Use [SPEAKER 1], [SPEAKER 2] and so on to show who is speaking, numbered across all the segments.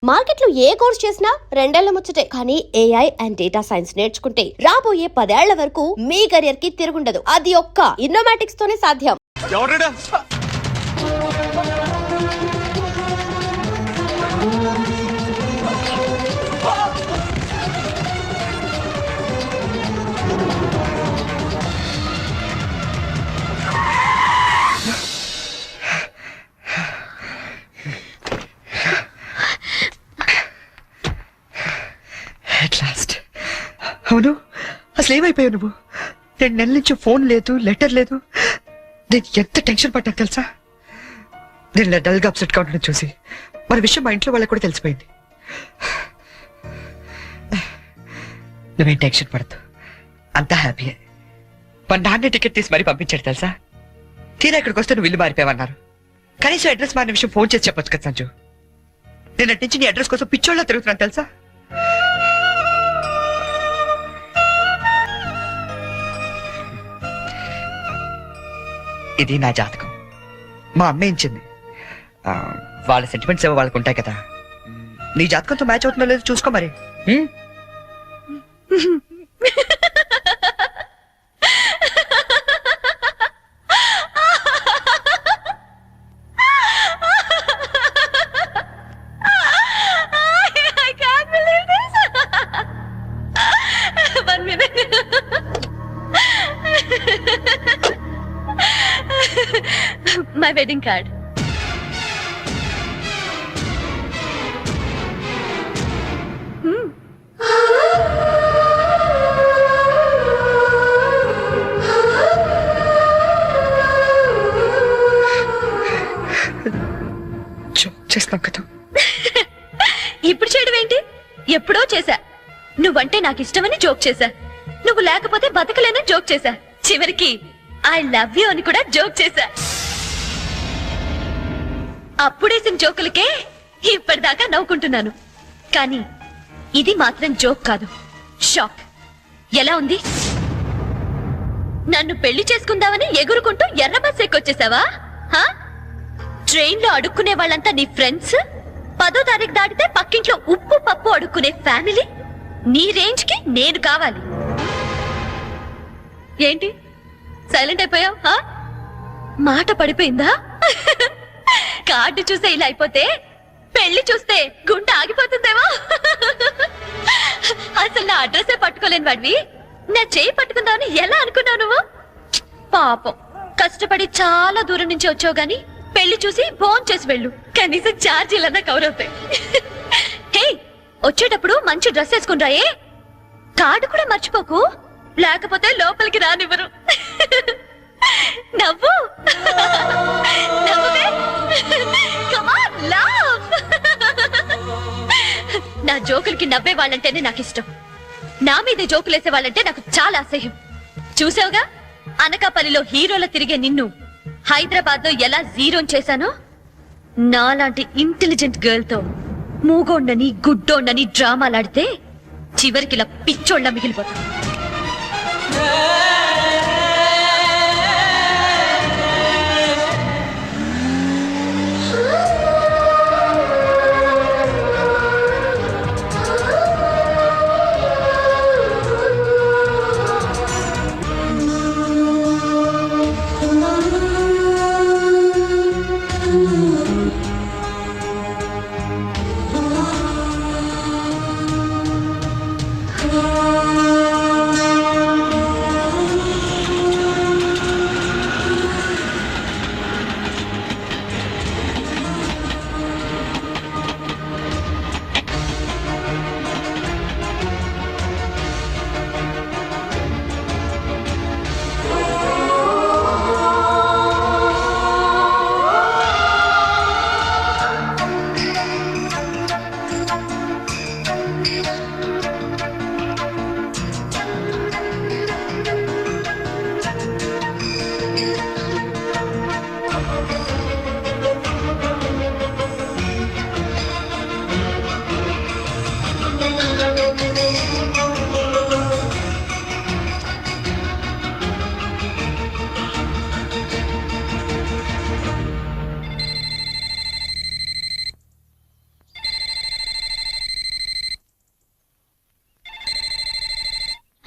[SPEAKER 1] మార్కెట్లో ఏ కోర్స్ చేసినా రెండేళ్ల ముచ్చటే. కానీ ఏఐ అండ్ డేటా సైన్స్ నేర్చుకుంటే రాబోయే 10 ఏళ్ల వరకు మీ కెరియర్ కి తిరుగుండదు. అది ఒక్క ఇన్నోమాటిక్స్ తోనే సాధ్యం.
[SPEAKER 2] అవును, అసలు ఏమైపోయావు నువ్వు? 2 నెలల నుంచి ఫోన్ లేదు, లెటర్ లేదు. నేను ఎంత టెన్షన్ పడ్డా తెలుసా? నేను డల్ గా అప్సెట్ గా ఉండడం చూసి మన విషయం మా ఇంట్లో వాళ్ళకి కూడా తెలిసిపోయింది. నువ్వేం టెన్షన్ పడద్దు, అంతా హ్యాపీయే. మా నాన్న టికెట్ తీసి మరీ పంపించాడు తెలుసా? తీరా ఇక్కడికి వస్తే నువ్వు ఇల్లు మారిపోయావన్నారు. కనీసం అడ్రస్ మారిన విషయం ఫోన్ చేసి చెప్పొచ్చు కదా సంజు. నేను అటు నుంచి నీ అడ్రస్ కోసం పిచ్చోళ్ళ తిరుగుతున్నాను తెలుసా? ఇది నా జాతకం, మా అమ్మ ఇచ్చింది. వాళ్ళ సెంటిమెంట్స్ ఏవో వాళ్ళకు ఉంటాయి కదా. నీ జాతకంతో మ్యాచ్ అవుతుందో లేదో చూసుకో మరి.
[SPEAKER 1] My wedding card.
[SPEAKER 2] చేస్తాం కదా.
[SPEAKER 1] ఇప్పుడు చేయడం ఏంటి? ఎప్పుడో చేశా. నువ్వంటే నాకు ఇష్టమని జోక్ చేశా. నువ్వు లేకపోతే బతకలేనని జోక్ చేశా. చివరికి ఐ లవ్ యూ అని కూడా జోక్ చేశా. అప్పుడేసిన జోకులకే ఇప్పటిదాకా నవ్వుకుంటున్నాను. కానీ ఇది మాత్రం జోక్ కాదు, షాక్. ఎలా ఉంది? నన్ను పెళ్లి చేసుకుందామని ఎగురుకుంటూ ఎర్ర బస్ ఎక్కొచ్చేసావా? ట్రైన్ లో అడుక్కునే వాళ్ళంతా నీ ఫ్రెండ్స్, 10వ తారీఖు దాటితే పక్కింట్లో ఉప్పు పప్పు అడుక్కునే ఫ్యామిలీ. నీ రేంజ్ కి నేను కావాలి. ఏంటి సైలెంట్ అయిపోయావు? మాట పడిపోయిందా? కార్డు చూసే ఇలా అయిపోతే పెళ్లి చూస్తే గుండె ఆగిపోతుందేమో. అసలు నా అడ్రస్సే పట్టుకోలేని వాడివి నా చేయి పట్టుకుందామని ఎలా అనుకున్నావు నువ్వు? పాపం, కష్టపడి చాలా దూరం నుంచి వచ్చావు గాని పెళ్లి చూసి ఫోన్ చేసి వెళ్ళు, కనీసం ఛార్జీలన్నా కవర్ అవుతాయి. హే, వచ్చేటప్పుడు మంచి డ్రెస్ వేసుకుని రాయే. కార్డు కూడా మర్చిపోకు, లేకపోతే లోపలికి రానివ్వరు. నవ్వు నవ్వువే. Come on, laugh. నా జోకులకి నవ్వే వాళ్ళంటేనే నాకు ఇష్టం. నా మీద జోకులేసే వాళ్ళంటే నాకు చాలా అసహ్యం. చూసావుగా, అనకాపల్లిలో హీరోల తిరిగే నిన్ను హైదరాబాద్ లో ఎలా జీరో చేశానో. నాలాంటి ఇంటెలిజెంట్ గర్ల్ తో మూగోండని గుడ్డోండని డ్రామాలాడితే చివరికి ఇలా పిచ్చోళ్ళ మిగిలిపోతా.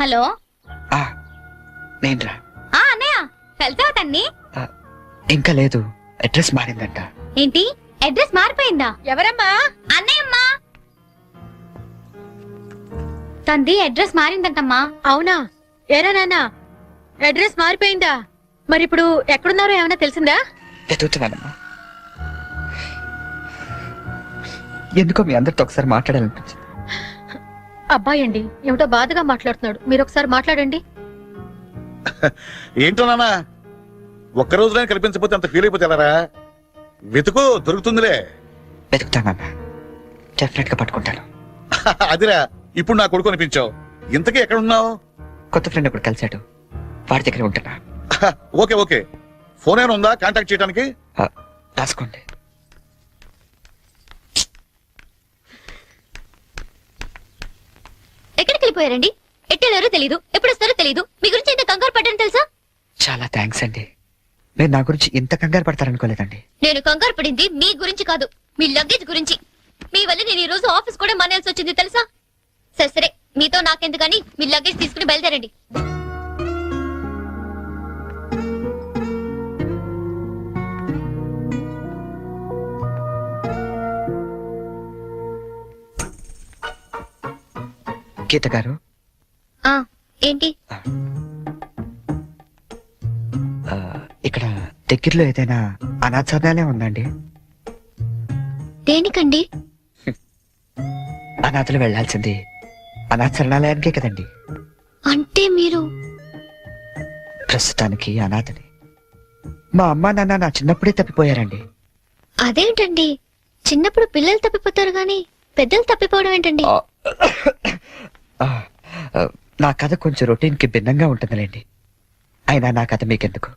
[SPEAKER 3] హలో
[SPEAKER 2] నేనురా.
[SPEAKER 3] అన్నయ్య వెళ్తావా తన్ని?
[SPEAKER 2] ఇంకా లేదు, అడ్రస్ మారిందంట.
[SPEAKER 3] ఏంటి అడ్రస్ మారిపోయిందా?
[SPEAKER 1] ఎవరమ్మా?
[SPEAKER 3] అన్నయ్యమ్మా, తంది అడ్రస్ మారిందంటమ్మా.
[SPEAKER 1] అవునా? ఏరా నాన్న, అడ్రస్ మారిపోయిందా? మరి ఇప్పుడు ఎక్కడున్నారో ఏమైనా తెలిసిందా?
[SPEAKER 2] వెతుకుతున్నానమ్మా. ఎందుకో మీ అందరితో ఒకసారి మాట్లాడాలనిపించింది.
[SPEAKER 1] అబ్బాయి అండి ఏమిటో బాధగా మాట్లాడుతున్నాడు, మీరు ఒకసారి మాట్లాడండి.
[SPEAKER 4] ఏంటో నాన్న, ఒక్క రోజులైనా కనిపించకపోతే అంత ఫీల్ అయిపోతే ఎలారా? వెతుకు, దొరుకుతుందిలే.
[SPEAKER 2] వెతుకుతానన్నా, డెఫినెట్ గా పట్టుకుంటాను.
[SPEAKER 4] అదిరా, ఇప్పుడు నా కొడుకు అనిపించావు. ఇంతకీ ఎక్కడ ఉన్నావు?
[SPEAKER 2] కొత్త ఫ్రెండ్ ఒకటి కలిశాడు, వాడి దగ్గర ఉంటున్నా.
[SPEAKER 4] ఓకే ఓకే, ఫోన్ ఏమైనా ఉందా కాంటాక్ట్ చేయడానికి?
[SPEAKER 2] రాసుకోండి.
[SPEAKER 3] ఎక్కడికి వెళ్ళిపోయారండి? ఎట్టెళ్ళారో తెలీదు, ఎప్పుడు వస్తారో తెలీదు. మీ గురించి ఎంత కంగారు పడ్డాను తెలుసా?
[SPEAKER 2] చాలా థ్యాంక్స్ అండి, మీరు నా గురించి ఇంత కంగారు పడతారనుకోలేదండి.
[SPEAKER 3] నేను కంగారు పడింది మీ గురించి కాదు, మీ లగేజ్ గురించి. మీ వల్ల నేను ఈ రోజు ఆఫీస్ కూడా మానేయాల్సి వచ్చింది తెలుసా? సరే సరే, మీతో నాకెందుకని మీ లగేజ్ తీసుకుని బయలుదేరండి.
[SPEAKER 2] గీత గారు,
[SPEAKER 3] ఏంటి?
[SPEAKER 2] ఇక్కడ దగ్గరలో ఏదైనా అనాథాలయం ఉందండి?
[SPEAKER 3] దేనికండి?
[SPEAKER 2] అనాథలు వెళ్లాల్సింది అనాథ శరణాలయానికే కదండి.
[SPEAKER 3] అంటే మీరు
[SPEAKER 2] ప్రస్తుతానికి అనాథని. మా అమ్మా నాన్న నా చిన్నప్పుడే తప్పిపోయారండి.
[SPEAKER 3] అదేంటండి, చిన్నప్పుడు పిల్లలు తప్పిపోతారు గాని పెద్దలు తప్పిపోవడం ఏంటండి?
[SPEAKER 2] నా కథ కొంచెం రొటీన్ కి భిన్నంగా ఉంటుందిలేండి. అయినా నా కథ మీకెందుకు?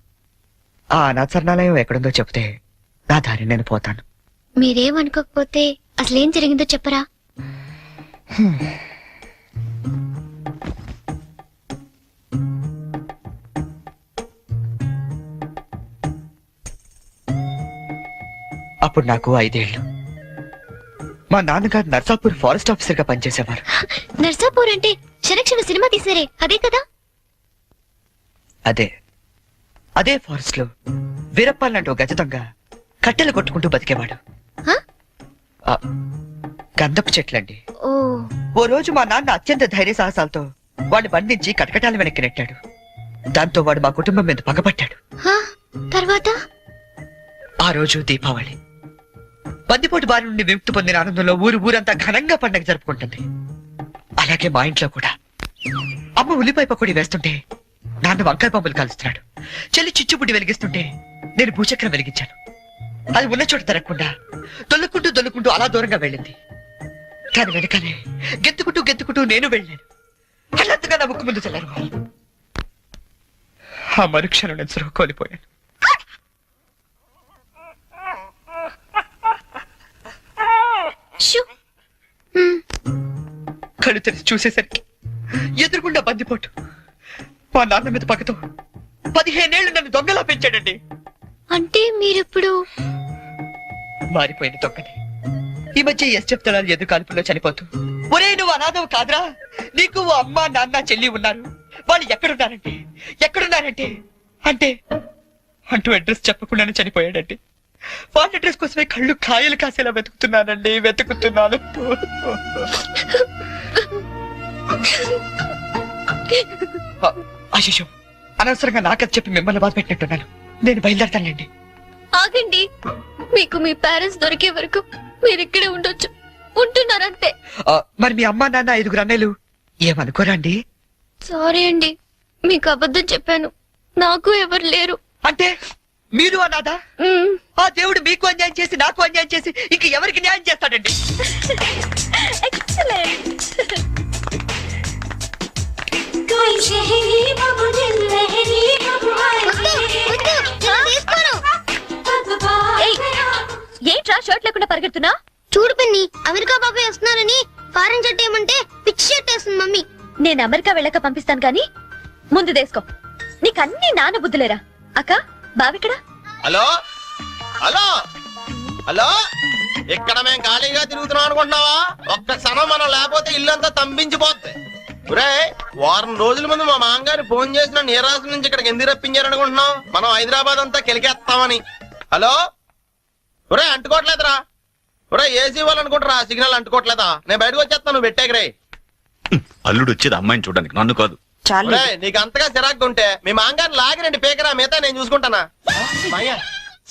[SPEAKER 2] ఆ అనాథ శరణాలయం ఎక్కడుందో చెప్తే నా దారి నేను పోతాను.
[SPEAKER 3] మీరేమనుకోకపోతే అసలేం జరిగిందో చెప్పరా?
[SPEAKER 2] అప్పుడు నాకు 5 ఏళ్ళు. మా నాన్నగారు నర్సాపూర్ ఫారెస్ట్ ఆఫీసర్ గా పనిచేసేవారు.
[SPEAKER 3] నర్సాపూర్ అంటే క్షణక్షణ సినిమా తీసారే అదే కదా?
[SPEAKER 2] అదే ఫారెస్ట్ లో వీరప్పాలంటూ గజ దొంగ కట్టెలు కొట్టుకుంటూ బతికేవాడు. గంధపు చెట్లండి. ఓ రోజు మా నాన్న అత్యంత ధైర్య సాహసాలతో వాడిని బంధించి కటకటాల వెనక్కి నెట్టాడు. దాంతో వాడు మా కుటుంబం మీద పగపట్టాడు.
[SPEAKER 3] తర్వాత
[SPEAKER 2] ఆ రోజు దీపావళి. బందిపోటు బారి నుండి విముక్తి పొందిన ఆనందంలో ఊరంతా ఘనంగా పండగ జరుపుకుంటుంది. అలాగే మా ఇంట్లో కూడా అమ్మ ఉల్లిపాయ పకోడీ వేస్తుంటే నాన్న వంకాయ పంపులు కాలుస్తున్నాడు. చెల్లి చిచ్చుబుడ్డి వెలిగిస్తుంటే నేను భూచక్రం వెలిగించాను. అది ఉన్న చోట తిరగకుండా దొల్లుకుంటూ అలా దూరంగా వెళ్ళింది. కానీ వెనకాలే గెత్తుకుంటూ నేను వెళ్ళాను. అన్నంతగా నా ముక్కు ముందు చల్లారు. ఆ మరుక్షణం నేను సురుగు కోల్పోయాను. కళ్ళు తెరిచి చూసేసరికి ఎదురుగుండా బందిపోటు. మా నాన్న మీద పక్కతో 15 ఏళ్లు నన్ను దొంగలా పెంచాడండి.
[SPEAKER 3] అంటే మీరిప్పుడు
[SPEAKER 2] మారిపోయిన దొంగని. ఈ మధ్య ఎస్టెప్ తలాలు ఎదురు కాల్పుల్లో చనిపోతూ, ఒరే నువ్వు అనాథవు కాదురా, నీకు అమ్మ నాన్న చెల్లి ఉన్నారు, వాళ్ళు ఎక్కడున్నారంటే అంటే అంటూ అడ్రస్ చెప్పకుండానే చనిపోయాడండి. వాళ్ళ అడ్రస్ కోసమే కళ్ళు కాయలు కాసేలా వెతుకుతున్నాను. అశిషం, అనవసరంగా నాకది చెప్పి మిమ్మల్ని బాధ పెట్టినట్టున్నాను. నేను బయలుదేరతానండి.
[SPEAKER 3] ఆగండి, మీకు మీ పేరెంట్స్ దొరికే వరకు మీరు ఇక్కడే ఉండొచ్చు. ఉంటున్నారంతే.
[SPEAKER 2] మరి మీ అమ్మా నాన్న 5 అన్నయ్యలు ఏమనుకోరండి?
[SPEAKER 3] సారీ అండి, మీకు అబద్ధం చెప్పాను. నాకు ఎవరు లేరు.
[SPEAKER 2] అంటే మీరు అనాథ? ఆ దేవుడు మీకు అన్యాయం చేసి నాకు అన్యాయం చేసి ఇంక ఎవరికి న్యాయం చేస్తాడండి?
[SPEAKER 1] ఏంట్రా షర్ట్ లేకుండా పరిగెడుతున్నా?
[SPEAKER 3] చూడు పిన్ని, అమెరికా బాబాయ్ వస్తున్నారని ఫారెన్ షర్ట్ ఏమంటే పిచ్చి షర్ట్ వేస్తుంది మమ్మీ.
[SPEAKER 1] నేను అమెరికా వెళ్ళక పంపిస్తాను గాని ముందు దేసుకో. నీకన్నీ నాన్న బుద్ధులేరా? అక్క బావిక్కడా?
[SPEAKER 5] హలో హలో హలో, ఇక్కడ మేము ఖాళీగా తిరుగుతున్నాం అనుకుంటున్నావా? ఒక్క క్షణం మనం లేకపోతే ఇల్లంతా తంబించిపోద్ది. ఒరే వారం రోజుల ముందు మా మామగారు ఫోన్ చేసిన ఏ రాష్ట్రం నుంచి ఇక్కడికి ఎందుకు రప్పించారనుకుంటున్నాం? మనం హైదరాబాద్ అంతా కెలికేస్తామని. హలో ఒరే అంటుకోవట్లేదురా. ఒరే ఏసీ వాళ్ళు అనుకుంటారా సిగ్నల్ అంటుకోవట్లేదా? నేను బయటకు వచ్చేస్తాను, నువ్వు పెట్టేకరే.
[SPEAKER 6] అల్లుడు వచ్చేది అమ్మాయిని చూడడానికి, నన్ను కాదు.
[SPEAKER 5] ఒరే నీకు అంతగా చిరాకు ఉంటే మీ మామగారిని లాగిరండి పేకరా, మిగతా నేను చూసుకుంటానా.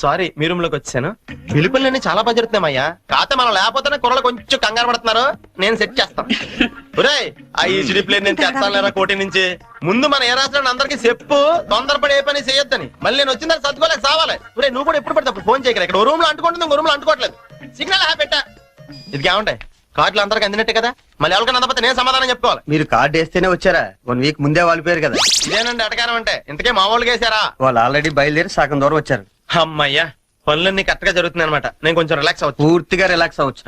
[SPEAKER 5] సారీ మీ రూమ్ లోకి వచ్చాను. పిలుపులన్నీ చాలా బాగా జరుగుతున్నామయ్యా. కాకపోతే మనం లేకపోతేనే కుర్రలు కొంచెం కంగారు పడుతున్నారు. నేను సెట్ చేస్తాను. ఒరే ఆ ఈసిడి ప్లేన్ నేను తెస్తాను కోటి నుంచి. ముందు మన ఏ రాష్ట్రాన్ని అందరికి చెప్పు, తొందరపడి ఏ పని చేయొద్దని. మళ్ళీ నేను వచ్చిన తర్వాత సర్దుకోలేక సావాలి. ఒరే నువ్వు కూడా ఎప్పుడు పడితే అప్పుడు ఫోన్ చేయగలరు. ఇక్కడ రూమ్ లో అంటుకుంటుంది, ఇంకో రూమ్ లో అంటుకోవట్లేదు. సిగ్నల్ పెట్టా. ఇది ఏమంటాయి కార్డులు అందరికి అందినట్టే కదా. మళ్ళీ ఎవరికైనా అందకపోతే నేను సమాధానం చెప్పుకోవాలి.
[SPEAKER 7] మీరు కార్డు వేస్తేనే వచ్చారా? 1 వీక్ ముందే వాళ్ళు పేరు కదా.
[SPEAKER 5] ఇదేనండి అటకారం అంటే. ఇంతకే మా వాళ్ళు వేసారా?
[SPEAKER 7] వాళ్ళు ఆల్రెడీ బయలుదేరి సగం దూరం వచ్చారు.
[SPEAKER 5] అమ్మయ్యా పనులన్నీ కరెక్ట్ గా జరుగుతున్నాయి అనమాట. నేను కొంచెం రిలాక్స్ అవచ్చు.
[SPEAKER 7] పూర్తిగా రిలాక్స్ అవ్వచ్చు.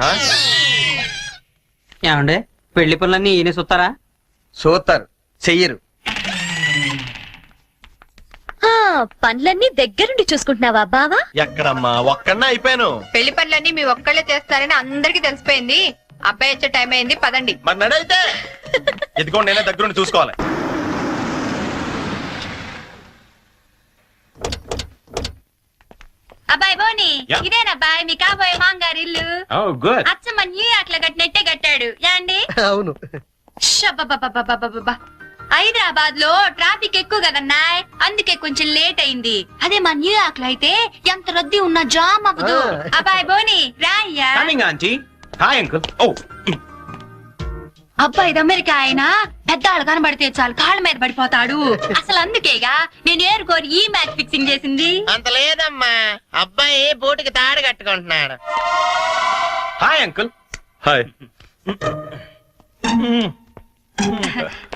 [SPEAKER 8] ఏమండే పెళ్లి పనులన్నీ ఈయన చూస్తారా?
[SPEAKER 7] చూస్తారు, చెయ్యరు.
[SPEAKER 1] పనులన్నీ దగ్గరుండి చూసుకుంటున్నావా బావా?
[SPEAKER 5] ఎక్కడమ్మా ఒక్కడనే అయిపోయాను.
[SPEAKER 9] పెళ్లి పనులన్నీ మీ ఒక్కళ్ళే చేస్తారని అందరికి తెలిసిపోయింది. అబ్బాయి వచ్చే టైం అయింది, పదండి.
[SPEAKER 5] మరి నడైతే ఇదిగోండి నేనే దగ్గరుండి చూసుకోవాలి.
[SPEAKER 9] అబ్బాయి బోని ఇదేనబ్బాయి మీ కాబోయే మాంగారు ఇల్లు. అచ్చమ్మ న్యూయార్క్ లో కట్టినట్టే కట్టాడు యాండి.
[SPEAKER 7] అవును.
[SPEAKER 9] హైదరాబాద్ లో ట్రాఫిక్ ఎక్కువ కదన్నా, అందుకే కొంచెం లేట్ అయింది. అదే మా న్యూయార్క్ లో అయితే ఎంత రద్దీ ఉన్నా జామ్ అవ్వదు. అబ్బాయి బోని రాయ్యా. అబ్బాయి అమెరికా ఆయన పెద్దాళ్ళు కనబడితే చాలు కాళ్ళ మీద పడిపోతాడు. అసలు అందుకేగా నేను ఏరుకోరి ఈ మ్యాచ్ ఫిక్సింగ్ చేసింది.
[SPEAKER 5] అంత లేదమ్మా, అబ్బాయి బోటుకి తాడు కట్టుకుంటున్నాడు.
[SPEAKER 6] Hi uncle. హాయ్.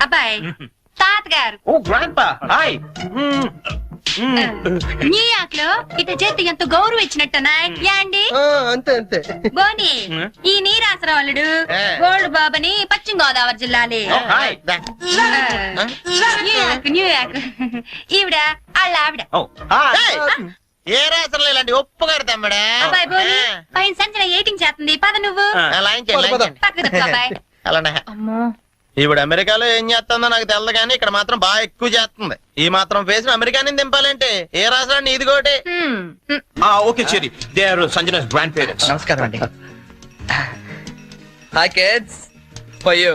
[SPEAKER 9] అబ్బాయి తాతగారు
[SPEAKER 6] ఓ గ్రాండ్పా. హాయ్.
[SPEAKER 9] న్యూయార్క్ లో ఇట చేతి ఎంత గౌరవం ఇచ్చినట్టనా యాండి.
[SPEAKER 7] అంతే అంతే.
[SPEAKER 9] బోని ఈ నీరాసరాలుడు గోల్డ్ బాబని పశ్చిమ గోదావరి జిల్లాలే. న్యూయార్క్ ఈవిడ వాళ్ళ ఆవిడ.
[SPEAKER 5] ఏ రాసరం ఇలాంటి ఒప్పుగారు తమ్ముడా.
[SPEAKER 9] అబ్బాయి బోని పైన సంచన ఎయిటింగ్ చేస్తుంది, పద నువ్వు పక్కకు తప్పు అబ్బాయి. అమ్మో
[SPEAKER 5] ఈవిడ అమెరికాలో ఏం చేస్తుందో నాకు తెలదు కానీ ఇక్కడ మాత్రం బాగా ఎక్కువ చేస్తుంది. ఈ మాత్రం ఫేస్ అమెరికాని దింపాలంటే ఏ రాష్ట్రాన్ని ఇది కోటి.
[SPEAKER 6] Okay Cherry, they are Sanjana's grandparents.
[SPEAKER 2] నమస్కారం అండి. Hi kids, for you.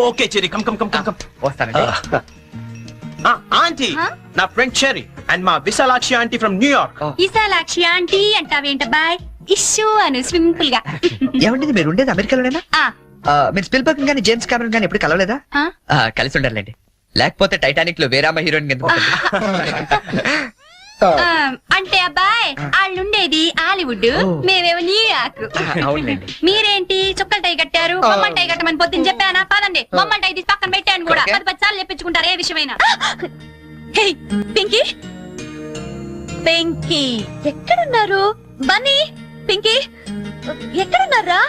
[SPEAKER 6] Okay Cherry, come come come come come.
[SPEAKER 2] వస్తానండి.
[SPEAKER 6] ఆంటీ నా ఫ్రెండ్ చెరీ అండ్ మా Vishalakshi aunty from New York.
[SPEAKER 9] Vishalakshi aunty అంటావేంటబ్బాయ్? ఇష్యూ అను సింపుల్ గా.
[SPEAKER 2] ఏమండి మీరు ఉండేది అమెరికాలోనేనా? మీరు స్పిల్బర్గ్ గానీ జేమ్స్ కెమెరన్ గానీ ఎప్పుడు కలవలేదా? కలిసి ఉండాలండి, లేకపోతే టైటానిక్ లో వేరామ హీరోయిన్ ఎందుకు?
[SPEAKER 9] అంటే అబ్బాయి వాళ్ళుండేది హాలీవుడ్, మేమేమో న్యూయార్క్.
[SPEAKER 2] అవునండి.
[SPEAKER 9] మీరేంటి చుక్కల టై కట్టారు? బొమ్మల టై కట్టమని పొద్దున్న చెప్పానా? పదండి బొమ్మల టై తీసి పక్కన పెట్టాను కూడా. 10 సార్లు చెప్పించుకుంటారు ఏ విషయమైనా.
[SPEAKER 1] పింకీ పింకీ ఎక్కడున్నారు? బన్నీ పింకీ ఎక్కడున్నారా?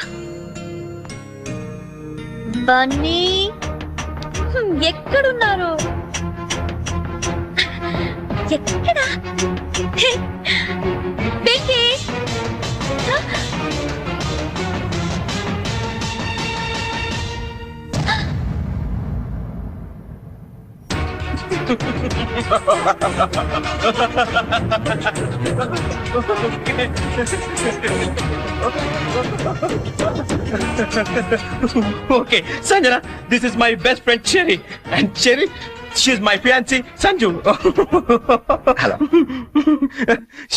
[SPEAKER 1] బన్నీ ఎక్కడున్నారు? ఎక్కడా? Pinky
[SPEAKER 6] Okay, Sanjana, this is my best friend Cherry, and Cherry, she's my fiancée Sanju. Hello.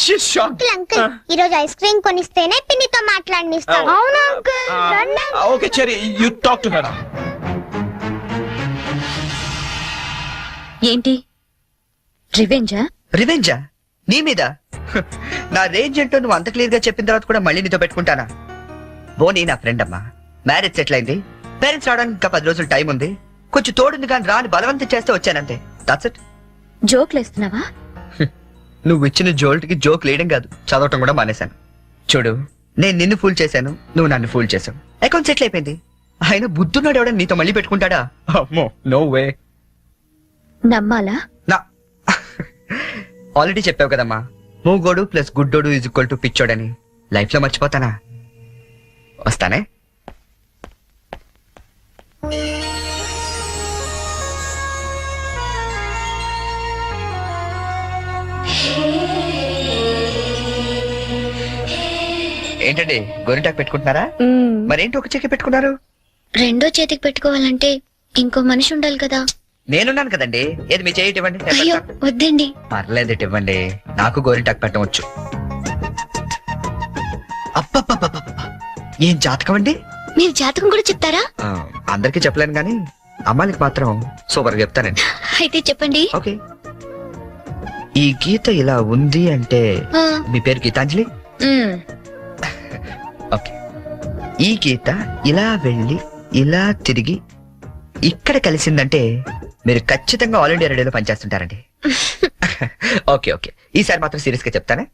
[SPEAKER 6] She's shocked.
[SPEAKER 3] Uncle ఈ రోజు ఐస్ క్రీమ్ కొనిస్తేనే పిన్నితో మాట్లాడనిస్తాను. అవునా uncle?
[SPEAKER 6] Okay, Cherry, you talk to her.
[SPEAKER 1] ఏంటి రివెంజా?
[SPEAKER 2] రివెంజా? నీ మీద? నా రేంజ్ ఏంటో నువ్వు అంత క్లియర్ గా చెప్పిన తర్వాత కూడా మళ్ళీ నీతో పెట్టుకుంటానా? బోని నా ఫ్రెండ్ అమ్మా, మ్యారేజ్ సెటిల్ అయింది, పేరెంట్స్ రావడానికి ఇంకా 10 రోజులు టైం ఉంది, కొంచెం తోడుంది కానీ రాని బలవంతం చేస్తే వచ్చానంతే. That's it.
[SPEAKER 1] జోక్లేస్తున్నావా?
[SPEAKER 2] నువ్వు ఇచ్చిన జోల్ట్కి జోక్ లేయడం కాదు, చదవటం కూడా మానేశాను. చూడు, నేను నిన్ను ఫూల్ చేశాను, నువ్వు నన్ను ఫూల్ చేశావు, అకౌంట్ సెటిల్ అయిపోయింది. ఆయన బుద్ధున్నాడు ఎవడని నీతో మళ్ళీ పెట్టుకుంటాడా? అమ్మో, నో వే.
[SPEAKER 1] నమ్మాలా?
[SPEAKER 2] నా ఆల్రెడీ చెప్పావు కదమ్మా, మూగోడు ప్లస్ గుడ్డోడు ఈజ్ ఈక్వల్ టు పిచ్చోడని. లైఫ్ లో మర్చిపోతానా? వస్తానే. ఏంటండి గోరింటాకు పెట్టుకుంటున్నారా? మరేంటి ఒక చెక్కి పెట్టుకున్నారు?
[SPEAKER 3] రెండో చేతికి పెట్టుకోవాలంటే ఇంకో మనిషి ఉండాలి కదా.
[SPEAKER 2] నేనున్నాను కదండి. ఏది మీ చేయి ఇవ్వండి.
[SPEAKER 3] అయ్యో వద్దండి.
[SPEAKER 2] పర్లేదు ఇవ్వండి, నాకు గోరింటాకు పెట్టవచ్చు. అబ్బబ్బబ్బబ్బ, ఏం జాతకం అండి?
[SPEAKER 3] మీరు జాతకం కూడా చెప్తారా?
[SPEAKER 2] అందరికీ చెప్పలేను గానీ అమ్మాయికి మాత్రం సూపర్ గా చెప్తానండి.
[SPEAKER 3] అయితే చెప్పండి.
[SPEAKER 2] ఓకే, ఈ గీత ఇలా ఉంది అంటే
[SPEAKER 3] ఆ,
[SPEAKER 2] మీ పేరు గీతాంజలి?
[SPEAKER 3] మ్,
[SPEAKER 2] ఓకే, ఈ గీత ఇలా వెళ్ళి ఇలా తిరిగి ఇక్కడ కలిసిందంటే మీరు ఖచ్చితంగా ఆల్ ఇండియా రేడియోలో పనిచేస్తుంటారండి. ఓకే ఓకే, ఈసారి మాత్రం సీరియస్ గా చెప్తానే.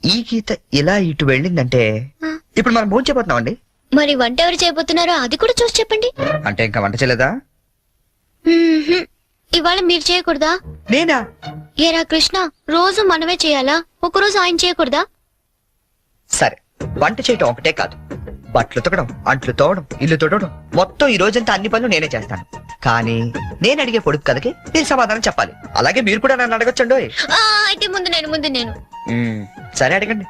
[SPEAKER 2] ఈ గీత ఇలా ఇటు వెళ్ళిందంటే ఇప్పుడు మనం భోజనం చేయబోతున్నాం అండి.
[SPEAKER 3] మరి వంట ఎవరు చేయబోతున్నారో అది కూడా చూసి చెప్పండి.
[SPEAKER 2] అంటే ఇంకా వంట చేయలేదా?
[SPEAKER 3] మ్మ్హ్మ్. ఇవాళ మీరు చేయకూడదా?
[SPEAKER 2] నేనా?
[SPEAKER 3] ఏరా కృష్ణ, రోజు మనమే చేయాలా? ఒకరోజు ఆయన చేయకూడదా?
[SPEAKER 2] సరే, వంట చేయటం ఒకటే కాదు, బట్టలు ఉతకడం, అంట్లు తోవడం, ఇల్లు తోడడం, మొత్తం ఈ రోజంతా అన్ని పనులు నేనే చేస్తాను. కానీ నేను అడిగే పొడుపు కథకి మీరు సమాధానం చెప్పాలి. అలాగే మీరు కూడా నన్ను అడగొచ్చండి.
[SPEAKER 3] ఆ, అయితే ముందు నేను
[SPEAKER 2] సరే అడగండి.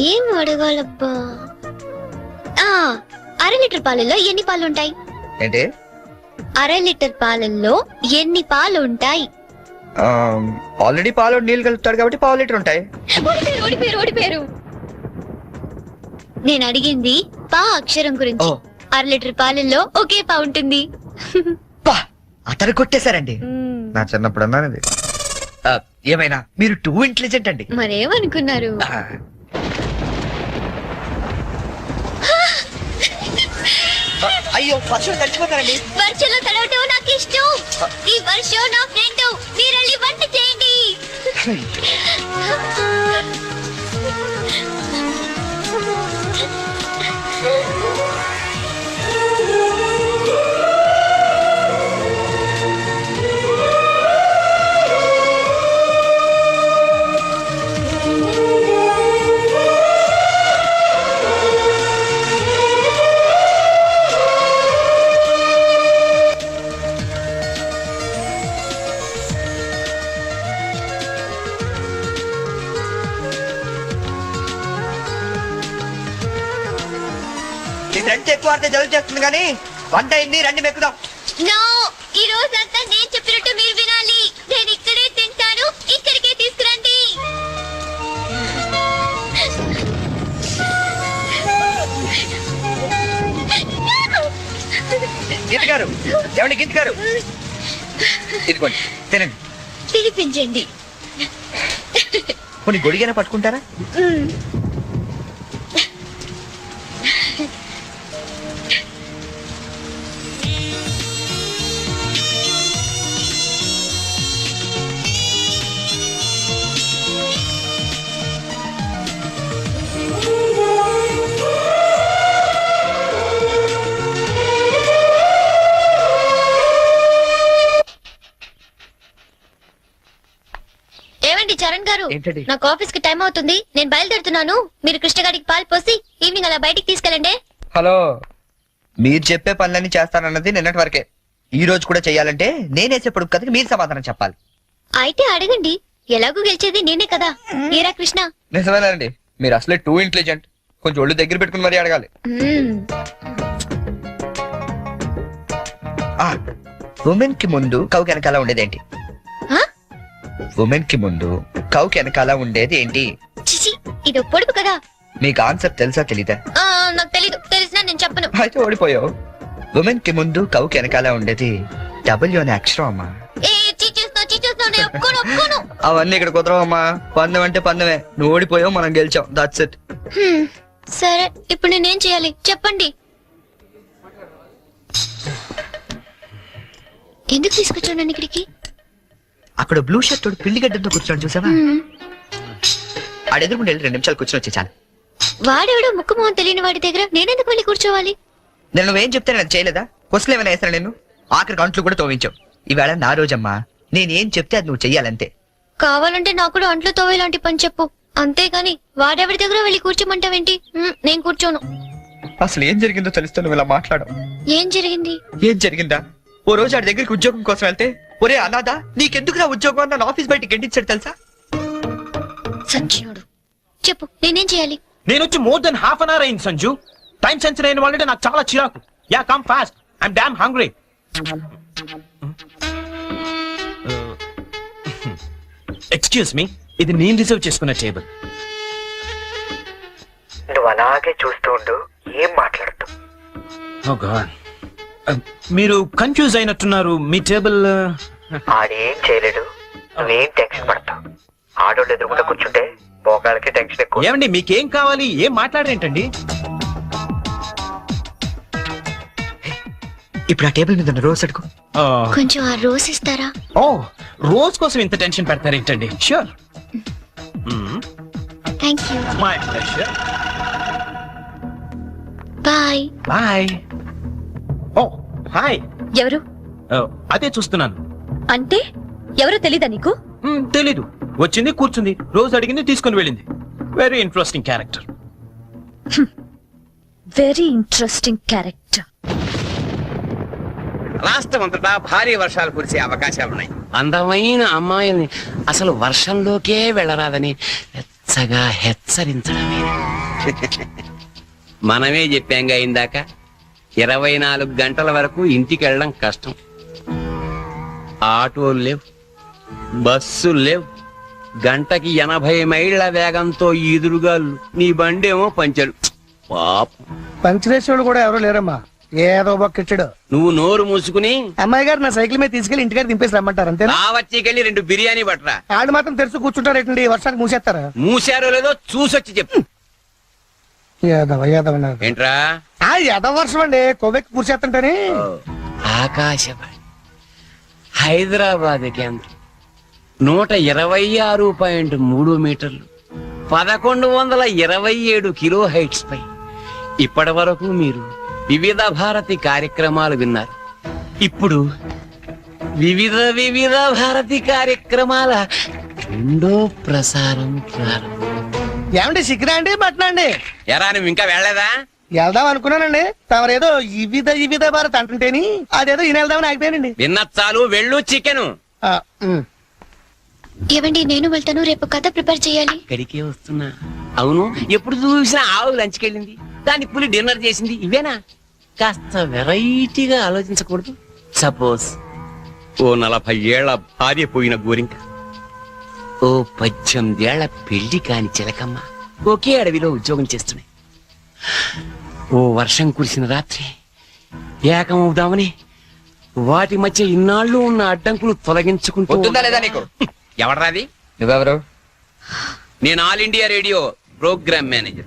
[SPEAKER 3] ఏం అడగాలబ్బా? ఆ, 1/2 లీటర్ పాలల్లో ఎన్ని పాలు ఉంటాయి?
[SPEAKER 2] ఏంటి?
[SPEAKER 3] 1/2 లీటర్ పాలల్లో ఎన్ని పాలు ఉంటాయి?
[SPEAKER 2] ఆల్రెడీ పాలు నీళ్ళు కలుపుతాడు కాబట్టి పావు లీటర్ ఉంటాయి.
[SPEAKER 3] ఓడిపోయారు. నేను అడిగింది పా అక్షరం గురించి. 1/2 లీటర్ పాలల్లో ఒకే పా ఉంటుంది.
[SPEAKER 2] అతను కొట్టేశారండి. నా చిన్నప్పుడు అన్నాను ఇది. ఏమైనా మీరు టూ ఇంటెలిజెంట్ అండి.
[SPEAKER 3] మరేమనుకున్నారు?
[SPEAKER 2] అయ్యో, వర్షం తడిచిపోతారండి.
[SPEAKER 3] వర్షంలో తడవటం నాకు ఇష్టం. ఈ వర్షం నా ఫ్రెండ్. మీరు వెళ్ళి వంట చేయండి.
[SPEAKER 2] ఫ్రెండ్స్ ఎక్కువ అంటే జలుబు చేస్తుంది కానీ వంట అయింది, రండి మెక్కుదాం.
[SPEAKER 3] నో, ఈ రోజంతా నేను చెప్పినట్టు మీరు వినాలి. నేను ఇక్కడే తింటాను, ఇక్కడికే తీసుకురండి.
[SPEAKER 2] గీత గారు, ఏమండి గీత గారు, ఇదిగోండి తినండి.
[SPEAKER 3] తినిపించండి.
[SPEAKER 2] కొన్ని గొడిగైనా పట్టుకుంటారా?
[SPEAKER 3] ఏమండి చరణ్ గారు,
[SPEAKER 2] ఏంటండి?
[SPEAKER 3] నాకు ఆఫీస్ కి టైం అవుతుంది. నేను బయలుదేరుతున్నాను. మీరు కృష్ణగాడికి పాలు పోసి ఈవినింగ్ అలా బయటికి తీసుకెళ్ళండి.
[SPEAKER 2] హలో, మీరు చెప్పే పనులన్నీ చేస్తానన్నది నిన్నటి వరకే. ఈ రోజు కూడా చెయ్యాలంటే నేనేసే పొడుపు కథకి మీరు సమాధానం చెప్పాలి.
[SPEAKER 3] అయితే అడగండి, ఎలాగూ గెలిచేది నేనే కదా. ఏరా కృష్ణ?
[SPEAKER 2] నిజమేనండి, మీరు అసలే టూ ఇంటెలిజెంట్. కొంచెం ఒళ్ళు దగ్గర పెట్టుకుని మరీ అడగాలి. ఉమెన్ కి ముందు కౌకి వెనకాల ఉండేదేంటి? ఉమెన్ కి ముందు కౌకి వెనకాల ఉండేది ఏంటి?
[SPEAKER 3] చిచి, ఇది పొడుపు కదా.
[SPEAKER 2] మీకు ఆన్సర్ తెలుసా తెలీదా?
[SPEAKER 3] నాకు తెలీదు. తెలిసినా నేను చెప్పను.
[SPEAKER 2] అయితే ఓడిపోయావు. ఉమెన్ కి ముందు కౌకి వెనకాల ఉండేది డబ్ల్యూ అనే అక్షరం అమ్మా. అవన్నీ ఇక్కడ కుదరవమ్మా. పందెం అంటే పందెమే. నువ్వు ఓడిపోయావు, మనం గెలిచాం. That's it.
[SPEAKER 3] సరే, ఇప్పుడు నేనేం చేయాలి చెప్పండి. ఎందుకు తీసుకొచ్చాను ఇక్కడికి?
[SPEAKER 2] అక్కడ బ్లూ షర్ట్ తోడు పిల్లి గడ్డంతో కూర్చోండి, చూసావా? ఆడెదురుకుంటే 2 నిమిషాలు కూర్చొని వచ్చే చాలు.
[SPEAKER 3] వాడెవడో ముక్కు మొహం తెలియని వాడి దగ్గర నేనెందుకు వెళ్ళి కూర్చోవాలి?
[SPEAKER 2] నేను నువ్వేం చెప్తే నేను చేయలేదా? క్వశ్చన్ ఏమైనా వేస్తాను నేను? ఆఖరి గంటలు కూడా తోవించావు. ఈవేళ నా రోజమ్మా. నేనేం చెప్తే అది నువ్వు చెయ్యాలంతే.
[SPEAKER 3] కావాలంటే నాకు కూడా అంట్లు తోవేలాంటి పని చెప్పు. అంతేగాని వాడెవడి దగ్గర వెళ్ళి కూర్చోమంటావేంటి? నేను కూర్చోను.
[SPEAKER 2] అసలు ఏం జరిగిందో తెలుస్తూ నువ్వు ఇలా మాట్లాడవు.
[SPEAKER 3] ఏం జరిగింది?
[SPEAKER 2] ఏం జరిగిందా? ఓ రోజు ఆడి దగ్గరికి ఉద్యోగం కోసం వెళ్తే, ఒరే అనాథ నీకెందుకు నా ఉద్యోగం అని నన్ను ఆఫీస్ బయటికి గెంటించాడు తెలుసా?
[SPEAKER 3] సచ్చినోడు. చెప్పు, నేనేం చేయాలి?
[SPEAKER 6] నేను వచ్చి more than half an hour అయింది సంజు. టైం సెన్సర్ అయిన వాళ్ళంటే నాకు చాలా చిరాకు. Yeah come fast, I'm damn hungry. Excuse me, ఇది నేను రిజర్వ్ చేసుకున్న టేబుల్.
[SPEAKER 2] నువ్వు అలాగే చూస్తూ ఉండు, ఏం మాట్లాడద్దు.
[SPEAKER 6] ఓ గాడ్, మీరు కన్ఫ్యూజ్ అయినట్టున్నారు. మీ టేబుల్
[SPEAKER 2] ఆడేం చేయలేడు, నువ్వేం టెన్షన్ పడతావు. ఆడోళ్ళు ఎదురుకుండా కూర్చుంటే మోకాళ్ళకి టెన్షన్ ఎక్కువ.
[SPEAKER 6] ఏమండి, మీకేం కావాలి? ఏం మాట్లాడరేంటండి?
[SPEAKER 2] ఇప్పుడు ఆ టేబుల్ మీద ఉన్న రోజ్ అడుగు.
[SPEAKER 3] కొంచెం ఆ రోజ్ ఇస్తారా?
[SPEAKER 6] ఓ, రోజ్ కోసం ఇంత టెన్షన్ పెడతారేంటండి? Sure.
[SPEAKER 3] Thank you.
[SPEAKER 6] My pleasure.
[SPEAKER 3] Bye.
[SPEAKER 6] Bye. Oh hi.
[SPEAKER 1] ఎవరు?
[SPEAKER 6] అదే చూస్తున్నాను.
[SPEAKER 1] అంటే ఎవరో తెలీదా నీకు?
[SPEAKER 6] తెలీదు. వచ్చింది, కూర్చుంది, రోజు అడిగింది, తీసుకుని వెళ్ళింది. Very interesting character.
[SPEAKER 1] Very interesting character.
[SPEAKER 10] రాష్ట్రం అంతటా భారీ వర్షాలు కురిసే అవకాశాలున్నాయి. అందమైన అమ్మాయిల్ని అసలు వర్షంలోకే వెళ్ళరాదని వెచ్చగా హెచ్చరించడమే. మనమే చెప్పాంగా ఇందాక, 24 గంటల వరకు ఇంటికి వెళ్ళడం కష్టం. ఆటోలు లేవు, బస్సులు లేవు, గంటకి 80 మైళ్ళ వేగంతో ఎదురుగాళ్ళు, నీ బండేమో పంచరు. పాపం,
[SPEAKER 7] పంచలేశ్వరుడు కూడా ఎవరో లేరమ్మా, ఏదో బొక్కిచ్చాడు.
[SPEAKER 10] నువ్వు నోరు మూసుకుని
[SPEAKER 7] అమ్మాయి గారు నా సైకిల్ మీద తీసుకెళ్లి ఇంటికాడ దింపేసి రమ్మంటారు అంతే.
[SPEAKER 10] నా వచ్చేకెళ్ళి 2 బిర్యానీ పట్టరా.
[SPEAKER 7] ఆడు మాత్రం తెరుచు కూర్చుంటారు ఏంటండి, వర్షానికి మూసేస్తారా?
[SPEAKER 10] మూసారో లేదో చూసొచ్చి చెప్పు. ఏంట్రా?
[SPEAKER 7] ఏదో వర్షం అండి, కొవ్వెక్కి కూర్చేస్తుంటేనే.
[SPEAKER 10] ఆకాశవాణి హైదరాబాద్ కేంద్రం 126.3 మీటర్లు, 1127 కిలో హైట్స్ పై ఇప్పటి వరకు మీరు వివిధ భారతి కార్యక్రమాలు విన్నారు. ఇప్పుడు వివిధ భారతి కార్యక్రమాల 2వ ప్రసారం ప్రారంభం.
[SPEAKER 7] ఏమండి సిగ్గురా అండి, మటనా అండి?
[SPEAKER 10] ఎరా, నువ్వు ఇంకా వెళ్ళలేదా?
[SPEAKER 7] వెళ్దాం అనుకున్నానండి, తమరేదో వివిధ భారత్ అంటుంటేని అదేదో ఈయన వెళ్దామని ఆగిపోయానండి.
[SPEAKER 10] విన్న చాలు, వెళ్ళు. చికెను
[SPEAKER 3] ఏవండి, నేను వెళ్తాను. రేపు కథ ప్రిపేర్ చేయాలి.
[SPEAKER 10] ఇక్కడికే వస్తున్నా. అవును, ఎప్పుడు చూసినా ఆవు లంచ్కెళ్ళింది, దాని పులి డిన్నర్ చేసింది, ఇవేనా? కాస్త వెరైటీగా ఆలోచించకూడదు? సపోజ్ ఓ 40 ఏళ్ల భార్య పోయిన గోరింక, ఓ 18 ఏళ్ల పెళ్లి కాని చిలకమ్మ ఒకే అడవిలో ఉద్యోగం చేస్తున్నాయి. ఓ వర్షం కురిసిన రాత్రి ఏకమవుదామని వాటి మధ్య ఇన్నాళ్ళు ఉన్న అడ్డంకులు తొలగించుకుంటూ.
[SPEAKER 2] లేదా నీకు?
[SPEAKER 10] ఎవడరాది?
[SPEAKER 2] నువ్వెవరు?
[SPEAKER 10] నేను All India Radio program manager.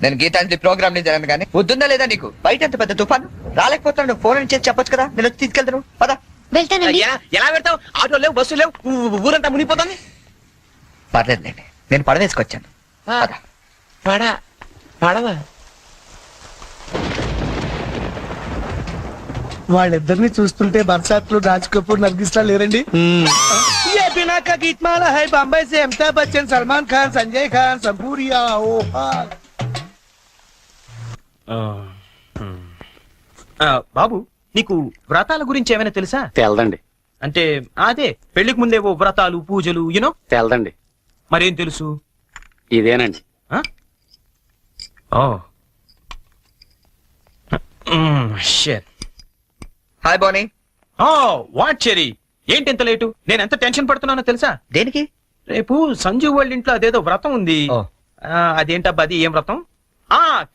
[SPEAKER 2] నేను గీతాంజలి ప్రోగ్రామ్ ని జరగను కానీ వద్దుందా లేదా నీకు? బయట ఎంత పెద్ద తుఫాను, రాలేకపోతున్నాడు, ఫోన్ చేసి చెప్పొచ్చు కదా, నేను వచ్చి తీసుకెళ్తాను. పదా.
[SPEAKER 3] వెళ్తానండి.
[SPEAKER 10] ఎలా పెడతావు? ఆటో లేవు, బస్సు లేవు, ఊరంతా మునిగిపోతుంది.
[SPEAKER 2] పర్లేదులేండి, నేను పడవేసుకొచ్చాను.
[SPEAKER 10] పడవా?
[SPEAKER 7] వాళ్ళిద్దరిని చూస్తుంటే బర్సాత్లు, రాజ్ కపూర్, నర్గిస్లా లేరండి? ये बिना का गीतमाला है बॉम्बे से अमिताभ बच्चन, सलमान खान, संजय खान, संपूरिया.
[SPEAKER 6] బాబు, నీకు వ్రతాల గురించి ఏమైనా తెలుసా?
[SPEAKER 10] తెల్దండి.
[SPEAKER 6] అంటే అదే పెళ్లికి ముందేవో వ్రతాలు, పూజలు, యూనో.
[SPEAKER 10] తెల్దండి.
[SPEAKER 6] మరేం తెలుసు?
[SPEAKER 10] ఇదేనండి.
[SPEAKER 2] హాయ్ బోనీ.
[SPEAKER 6] వాట్ చెరీ, ఏంటి ఎంత లేటు? నేను ఎంత టెన్షన్ పడుతున్నానో తెలుసా?
[SPEAKER 2] దేనికి?
[SPEAKER 6] రేపు సంజీవ్ వాళ్ళ ఇంట్లో అదేదో వ్రతం ఉంది. అదేంటబ్బా, అది ఏం వ్రతం?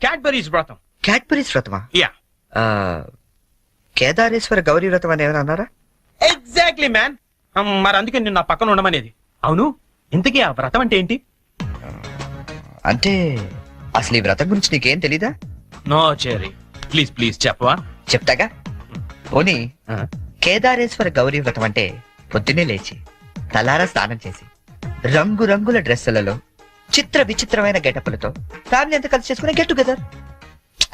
[SPEAKER 6] క్యాడ్బరీస్ వ్రతం.
[SPEAKER 2] క్యాడ్బరీస్ వ్రతమా?
[SPEAKER 6] యా.
[SPEAKER 2] కేదారేశ్వర గౌరీ వ్రతం అని ఏమైనా అన్నారా?
[SPEAKER 6] Exactly man. మరి అందుకే నేను నా పక్కన ఉండమనేది. అవును, ఇంతకీ ఆ వ్రతం అంటే ఏంటి?
[SPEAKER 2] అంటే అసలు ఈ వ్రతం గురించి నీకేం తెలీదా?
[SPEAKER 6] నో చెరీ, ప్లీజ్ ప్లీజ్ చెప్పవా?
[SPEAKER 2] చెప్తాగా. పోనీ, కేదారేశ్వర గౌరీ వ్రతం అంటే పొద్దున్నే లేచి తలారా స్నానం చేసి రంగురంగుల డ్రెస్సులలో చిత్ర విచిత్రమైన గెటప్పులతో ఫ్యామిలీ అంతా కలిసి చేసుకునే గెట్ టుగెదర్.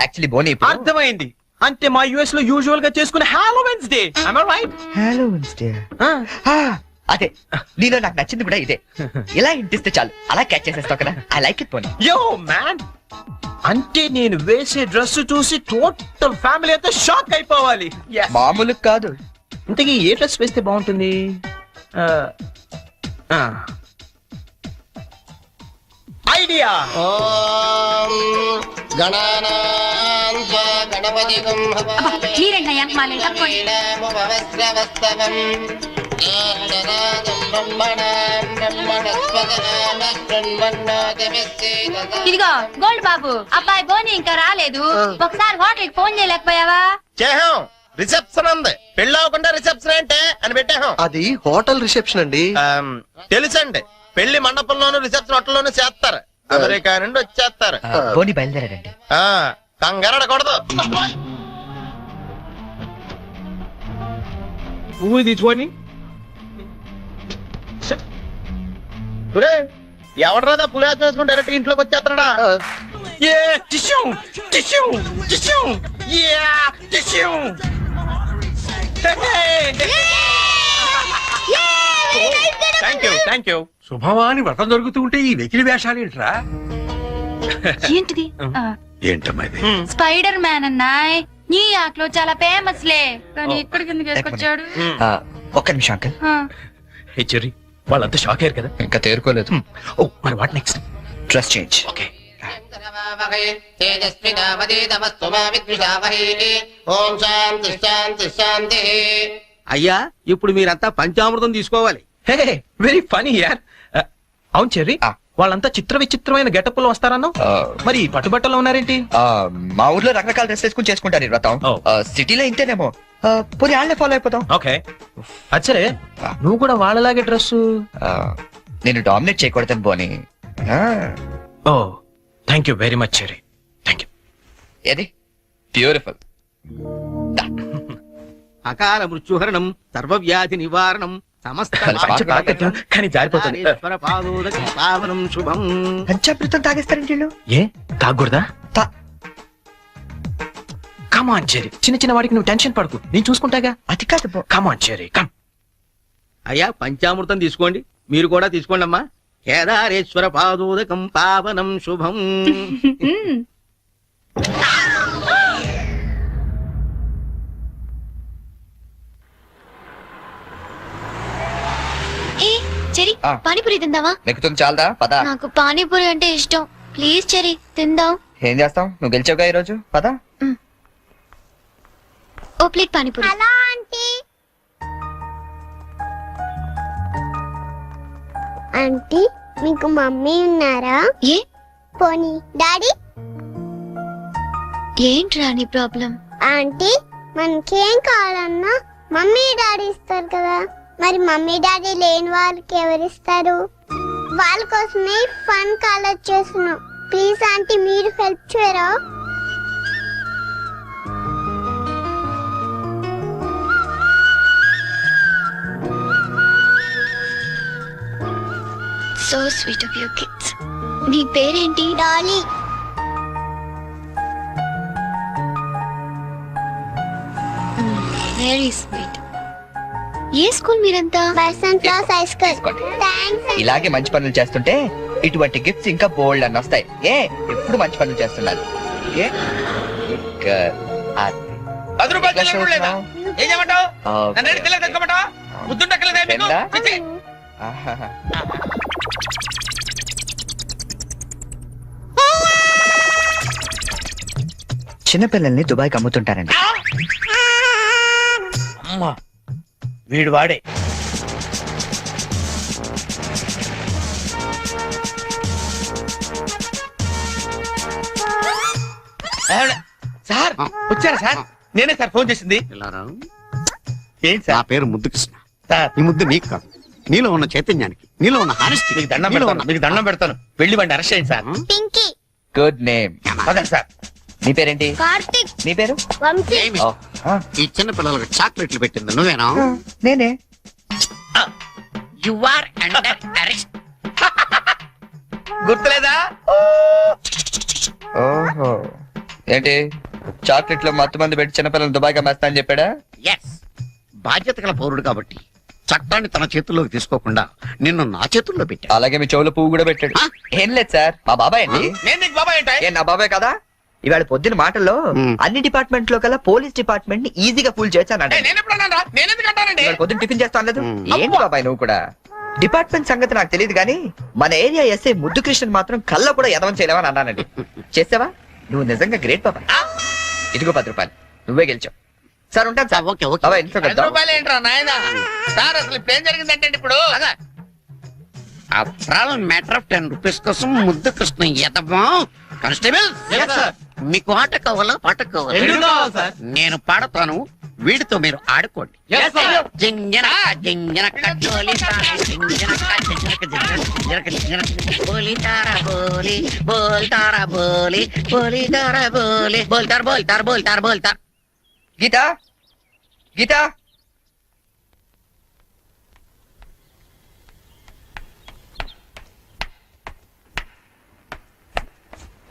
[SPEAKER 2] యాక్చువల్లీ బోనీ,
[SPEAKER 6] అర్థమైంది. అంటే మా యుఎస్ లో యూజువల్ గా చేసుకునే Halloweens day. am I right?
[SPEAKER 2] Halloweens day. అదే, నీలో నాకు నచ్చింది కూడా ఇదే. ఇలా ఇంటిస్తే చాలు, అలా క్యాచ్ చేసేస్తావు కదా. ఐ లైక్ ఇట్ పోనీ.
[SPEAKER 6] యో మ్యాన్, అంటే నేను వేసే డ్రెస్ చూసి టోటల్ ఫ్యామిలీ అంతా షాక్ అయిపోవాలి.
[SPEAKER 2] మామూలు కాదు.
[SPEAKER 6] ఇంతకీ ఏ డ్రెస్ వేస్తే బాగుంటుంది? ఐడియా.
[SPEAKER 9] మీరేంటయ్యా మాలే తప్పండి. ఇదిగో గోల్డ్ బాబు, అబ్బాయి బోని ఇంకా రాలేదు. ఒకసారి హోటల్ కి ఫోన్ చేయలేకపోయావా?
[SPEAKER 5] చేహాం, రిసెప్షన్ ఉంది. పెళ్లి అవ్వకుండా రిసెప్షన్ అంటే అని పెట్టాం.
[SPEAKER 11] అది హోటల్ రిసెప్షన్ అండి.
[SPEAKER 5] తెలుసండి, పెళ్లి మండపంలోను రిసెప్షన్ హోటల్లోనూ చేస్తారు. అమెరికా నుండి వచ్చేస్తారు.
[SPEAKER 2] బోని బయలుదేరాడండి.
[SPEAKER 5] కంగారడకూడదు.
[SPEAKER 6] Who is this one?
[SPEAKER 5] ఎవడరాదా పులిహార చేసుకుని డైరెక్ట్ ఇంట్లోకి వచ్చేస్తాడా?
[SPEAKER 6] Yeah, tissue, tissue, tissue. Yeah, tissue. Thank you.
[SPEAKER 11] శుభమాని వ్రతం జరుగుతూ ఉంటే ఈ వెకిలి వేషాలు ఏంట్రా?
[SPEAKER 9] ఏంటిది?
[SPEAKER 11] ఏంటమ్మా ఇది?
[SPEAKER 9] Spider man అన్నాయ్. న్యూయార్క్ లో చాలా ఫేమస్ లే, కానీ ఇక్కడికి ఎందుకు వేసుకొచ్చాడు?
[SPEAKER 2] ఒక్క నిమిషం అంకల్.
[SPEAKER 6] Hey Jerry, వాళ్ళంతా షాక్ అయ్యారు కదా?
[SPEAKER 2] ఇంకా తేరుకోలేదు.
[SPEAKER 6] ఓ మరి what next?
[SPEAKER 2] Dress change.
[SPEAKER 6] Okay.
[SPEAKER 10] అయ్యా ఇప్పుడు మీరంతా పంచామృతం తీసుకోవాలి.
[SPEAKER 6] హే వెరీ ఫనీ యార్. అవును చెర్రీ, వాళ్ళంతా చిత్ర విచిత్రమైన గెటప్ లో వస్తారన్నావు, మరి పట్టుబట్టలో ఉన్నారేంటి?
[SPEAKER 2] మా ఊర్లో రకరకాల డ్రెస్ వేసుకుని చేసుకుంటారు ఈ వ్రతం. సిటీలో ఇంతేనేమో. పోనీ వాళ్ళే ఫాలో అయిపోతాం.
[SPEAKER 6] ఓకే అచ్చరే, నువ్వు కూడా వాళ్ళలాగే డ్రెస్.
[SPEAKER 2] నేను డామినేట్ చేయకూడదని బోని.
[SPEAKER 6] Oh thank you very much Cherry, thank you.
[SPEAKER 2] ఏది బ్యూటిఫుల్.
[SPEAKER 10] అకాల మృత్యుహరణం, సర్వవ్యాధి నివారణం, సమస్త
[SPEAKER 6] కానీ జారిపోతుంది.
[SPEAKER 10] పావనం శుభం.
[SPEAKER 2] పంచామృతం తాగేస్తారండి వీళ్ళు.
[SPEAKER 6] ఏ తాగకూడదా? కమాన్ చెర్రీ, చిన్న చిన్న వాడికి నువ్వు టెన్షన్ పడకు, నేను చూసుకుంటాగా.
[SPEAKER 2] అది కాదు.
[SPEAKER 6] కమాన్ చెర్రీ కమ్.
[SPEAKER 10] అయ్యా పంచామృతం తీసుకోండి, మీరు కూడా తీసుకోండి అమ్మా. కేదారేశ్వర పాదోదకం పావనం శుభం.
[SPEAKER 3] చెరి పానీపూరి తిందావా?
[SPEAKER 2] నెక్కుతుంది చాలదా? పద.
[SPEAKER 3] నాకు పానీపూరి అంటే ఇష్టం. ప్లీజ్ చెరి తిందాం.
[SPEAKER 2] ఏం చేస్తాం, నువ్వు గెలిచావుగా ఈ రోజు. పద.
[SPEAKER 3] ఓ ప్లేట్ పానీపూరి.
[SPEAKER 12] ఆంటీ మీకు మమ్మీ ఉన్నారా?
[SPEAKER 3] ఏ
[SPEAKER 12] పోనీ డాడీ?
[SPEAKER 3] ఏంట్రా నీ ప్రాబ్లం?
[SPEAKER 12] ఆంటీ మనకేం కావాలన్నా మమ్మీ డాడీ ఇస్తారు కదా, మరి మమ్మీ డాడీ లేని వాళ్ళకి ఎవరిస్తారు? వాళ్ళ కోసమే ఫన్ కాలేజ్ చేస్తున్నాం. ప్లీజ్ ఆంటీ మీరు హెల్ప్ చేయరా?
[SPEAKER 3] So sweet of you kids. నీ పేరేంటి?
[SPEAKER 12] డాలీ.
[SPEAKER 3] Very sweet. ఏ స్కూల్ మీరంతా?
[SPEAKER 12] Basant class high school. Thanks.
[SPEAKER 2] ఇలాగే మంచి పనులు చేస్తుంటే ఇటువంటి గిఫ్ట్స్ ఇంకా బోల్డ్ అని వస్తాయి. ఏ ఎప్పుడు మంచి పనులు చేస్తున్నారు. ఏ ఇంకా
[SPEAKER 6] ₹10 చెల్లెలు లేదా? ఏం చేయమంటావు? నన్ను ఏడు తెల్లగా తెచ్చుకోమంటావా? ముద్దుండక్కలేదా మీకు? పిచ్చి.
[SPEAKER 2] చిన్నపిల్లల్ని దుబాయ్కి అమ్ముతుంటారండి.
[SPEAKER 6] అమ్మా వీడు వాడే. సార్ వచ్చారా సార్? నేనే సార్ ఫోన్ చేసింది. ఏంటి సార్?
[SPEAKER 11] నా పేరు ముద్దు కృష్ణ.
[SPEAKER 6] సార్
[SPEAKER 11] ఈ ముద్దు నీకు కాదు, నీలో ఉన్న చైతన్యానికి, నీలో ఉన్న హానెస్టీ.
[SPEAKER 6] మీకు దండం పెడతాను, మీకు దండం పెడతాను. వెళ్ళి వాడిని అరెస్ట్ చేయండి సార్.
[SPEAKER 12] పింకీ.
[SPEAKER 2] Good name.
[SPEAKER 6] పదండి సార్.
[SPEAKER 2] నీ పేరేంటి?
[SPEAKER 12] కార్తిక్.
[SPEAKER 2] నీ పేరు?
[SPEAKER 12] వంశీ.
[SPEAKER 11] ఈ చిన్న పిల్లలకు చాక్లెట్లు పెట్టింది నువ్వేనా?
[SPEAKER 2] నేనే.
[SPEAKER 10] You are under arrest.
[SPEAKER 6] గుర్తులేదా?
[SPEAKER 2] ఓహో ఏంటి చాక్లెట్ లో మత్తు మంది పెట్టి చిన్నపిల్లలు దుబాయ్కి అమ్మేస్తా అని చెప్పాడా?
[SPEAKER 11] ఎస్, బాధ్యత గల పౌరుడు కాబట్టి చట్టాన్ని తన చేతుల్లోకి తీసుకోకుండా నిన్ను నా చేతుల్లో పెట్టా.
[SPEAKER 2] అలాగే మీ చెవులో పువ్వు కూడా పెట్టాడు. ఏం లేదు సార్, మా బాబాయ్ అండి.
[SPEAKER 6] నేను నీకు బాబాయ్ ఏంటి?
[SPEAKER 2] ఏ నా బాబాయ్ కదా. ఇవాళ పొద్దున మాటల్లో అన్ని డిపార్ట్మెంట్ లో కల్లా పోలీస్ డిపార్ట్మెంట్ ని ఈజీగా ఫుల్ చేశానండి.
[SPEAKER 6] నేను ఎప్పుడు అన్నాను రా? నేను ఎందుకు అంటానండి?
[SPEAKER 2] ఇవాళ పొద్దున టిఫిన్ చేస్తాను లేదు. ఏంటి బాబాయ్ నువ్వు కూడా? డిపార్ట్మెంట్ సంగతి నాకు తెలియదు కానీ మన ఏరియా ఎస్ఐ ముద్దు కృష్ణన్ మాత్రం కళ్ళ కూడా ఎదవం చేయలేమని అన్నానండి. చేసావా? నువ్వు నిజంగా గ్రేట్ బాబా. ఇదిగో 10 రూపాయలు, నువ్వే గెలిచావు. సార్ ఉంటాను సార్.
[SPEAKER 11] Okay okay.
[SPEAKER 2] బాబా, ఇంట్లో కలుద్దాం.
[SPEAKER 11] ఏంట్రా నాయనా సార్, అసలు ఇప్పుడు ఏం జరిగిందంటే ఇప్పుడు మ్యాటర్ ఆఫ్ 10 రూపీస్ కోసం ముద్దు కృష్ణ ఎదవా. కానిస్టేబుల్, మీకు ఆట కావాలా పాట కావాలా? నేను పాడతాను, వీడితో మీరు ఆడుకోండి. జింజనక జింజనక జోలితార, జింజనక జింజనక జింజనక జింజనక బోలితార బోలి బోల్తార బోలి బోలితార బోలి బోల్తార బోల్తార బోల్తార బోల్తార.
[SPEAKER 2] గీత, గీత,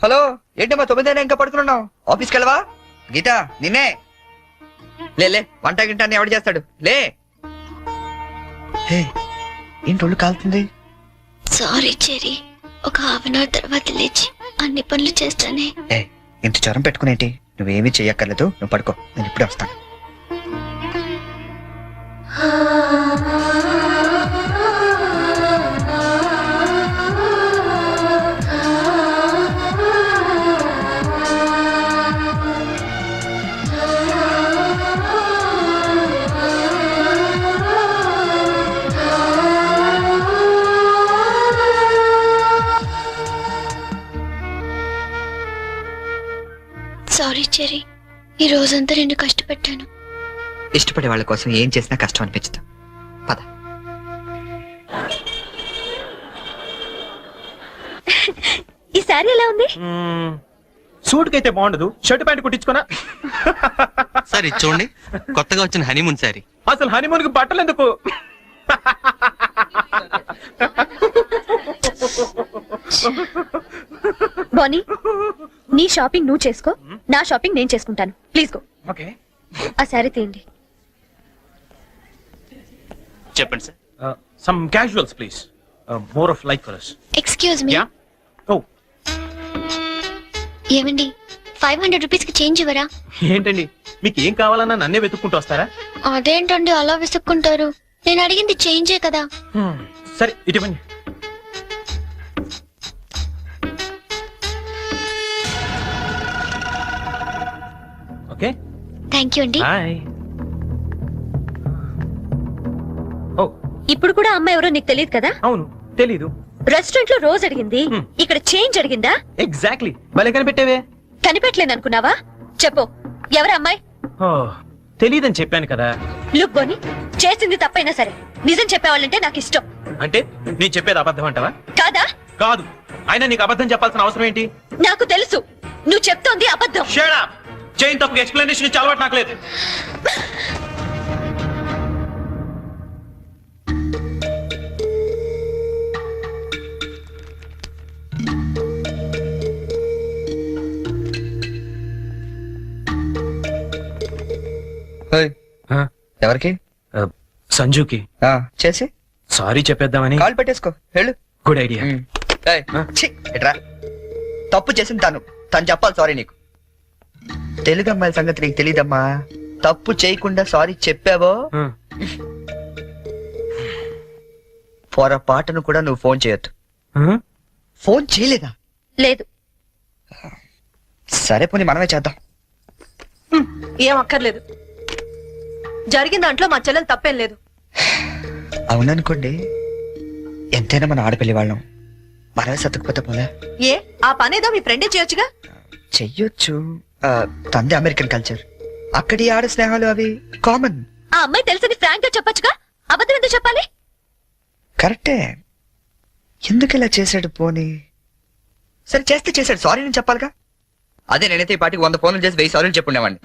[SPEAKER 2] హలో, ఏంటమ్మా 9 ఇంకా పడుకున్నావు? ఆఫీస్కి వెళ్ళవా? గీత, నిన్నే. లే వంట గింట అని ఎవడు చేస్తాడు? లే. ఏంటి ఒళ్ళు కాలుతుంది?
[SPEAKER 3] సారీ చెరీ, ఒక హాఫ్ అన్ అవర్ తర్వాత లేచి అన్ని పనులు చేస్తానే.
[SPEAKER 2] ఇంత జ్వరం పెట్టుకునేంటి? నువ్వేమీ చెయ్యక్కర్లేదు, నువ్వు పడుకో, నేను ఇప్పుడే వస్తాను.
[SPEAKER 3] సారీ చెరీ, ఈ రోజంతా నిన్ను కష్టపెట్టాను.
[SPEAKER 2] ఇష్టపడే వాళ్ళ కోసం ఏం చేసినా కష్టం అనిపించదు. పద.
[SPEAKER 1] ఈ శారీ ఎలా ఉంది?
[SPEAKER 6] సూట్ కైతే బాగుండదు, షర్ట్ ప్యాంట్ కుట్టించుకోనా?
[SPEAKER 5] సార్ ఇది చూడండి, కొత్తగా వచ్చిన హనీమూన్ సారీ.
[SPEAKER 6] అసలు హనీమూన్ కి బట్టలు ఎందుకు?
[SPEAKER 1] బానీ, నీ షాపింగ్ నువ్వు చేసుకో, నా షాపింగ్ నేను చేసుకుంటాను. Please go.
[SPEAKER 6] ఓకే,
[SPEAKER 1] ఆ శారీ తీయండి.
[SPEAKER 5] చెప్పండి sir.
[SPEAKER 6] Some casuals please, more of like for us.
[SPEAKER 3] Excuse me.
[SPEAKER 6] Ya. Oh,
[SPEAKER 3] ఏమండి, 500 రూపీస్ కి చేంజ్ ఇవ్వరా?
[SPEAKER 6] ఏంటండి మీకు ఏం కావాలన్నా నన్నే వెతుక్కుంటూ వస్తారా?
[SPEAKER 3] అదేంటండి అలా విసుక్కుంటారు? నేను అడిగింది చేంజే కదా.
[SPEAKER 6] సరే ఇటువంటి. ఓకే,
[SPEAKER 3] థ్యాంక్ యూ అండి.
[SPEAKER 6] బాయ్. ఓ,
[SPEAKER 1] ఇప్పుడు కూడా అమ్మాయి ఎవరో నీకు తెలియదు కదా?
[SPEAKER 6] అవును తెలీదు.
[SPEAKER 1] రెస్టారెంట్ లో రోజు అడిగింది, ఇక్కడ చేంజ్ అడిగిందా?
[SPEAKER 6] ఎగ్జాక్ట్లీ, భలే కనిపెట్టేవే.
[SPEAKER 1] కనిపెట్టలేను అనుకున్నావా? చెప్పు, ఎవరు అమ్మాయి?
[SPEAKER 6] ఓ, తెలీదని చెప్పాను కదా.
[SPEAKER 1] లుక్ బోని, చేసింది తప్పైనా సరే నిజం చెప్పేవాళ్ళంటే నాకు ఇష్టం.
[SPEAKER 6] అంటే నేను చెప్పేది అబద్ధం అంటావా?
[SPEAKER 1] కాదా?
[SPEAKER 6] కాదు, అయినా నీకు అబద్ధం చెప్పాల్సిన అవసరం ఏంటి?
[SPEAKER 1] నాకు తెలుసు నువ్వు చెప్తోంది అబద్ధం.
[SPEAKER 6] Shut up! చైన్ తప్పుకు ఎక్స్ప్లెనేషన్ ఇచ్చే అలవాటు నాకు లేదు.
[SPEAKER 2] ఎవరికి?
[SPEAKER 6] సంజుకి
[SPEAKER 2] చేసి
[SPEAKER 6] సారీ చెప్పేద్దామని.
[SPEAKER 2] కాల్ పెట్టేసుకో, వెళ్ళు.
[SPEAKER 6] Good idea.
[SPEAKER 2] ఎట్రా, తప్పు చేసింది తను చెప్పాలి సారీ నీకు. తెలుగు అమ్మాయిల సంగతి నీకు తెలీదమ్మా. తప్పు చేయకుండా సారీ చెప్పావో పొరపాటును కూడా నువ్వు ఫోన్ చేయొద్దు. ఫోన్ చేయలేదా?
[SPEAKER 1] లేదు.
[SPEAKER 2] సరే పోనీ మనమే చేద్దాం.
[SPEAKER 13] ఏం అక్కర్లేదు, జరిగిన దాంట్లో మా చెల్లెలు తప్పేం లేదు.
[SPEAKER 2] అవుననుకోండి, ఎంతైనా మన ఆడపిల్లి వాళ్ళం, మనమే సర్దుకుపోతే పోలే.
[SPEAKER 13] ఏ, ఆ పనేదో మీ ఫ్రెండే చేయొచ్చుగా.
[SPEAKER 2] చెయ్యొచ్చు, తంది అమెరికన్ కల్చర్, అక్కడి ఆడ స్నేహాలు అవి కామన్.
[SPEAKER 1] ఆ అమ్మాయి తెలుసని ఫ్రాంక్ గా చెప్పొచ్చుగా, అబద్ధం ఎందుకు చెప్పాలి?
[SPEAKER 2] కరెక్టే, ఎందుకు ఇలా చేశాడు? పోనీ సరే చేస్తే చేశాడు, సారీ నేను చెప్పాలిగా. అదే నేనైతే ఈ పాటికి 100 ఫోన్లు చేసి 1000 సారీలు చెప్పుండేవాడిని.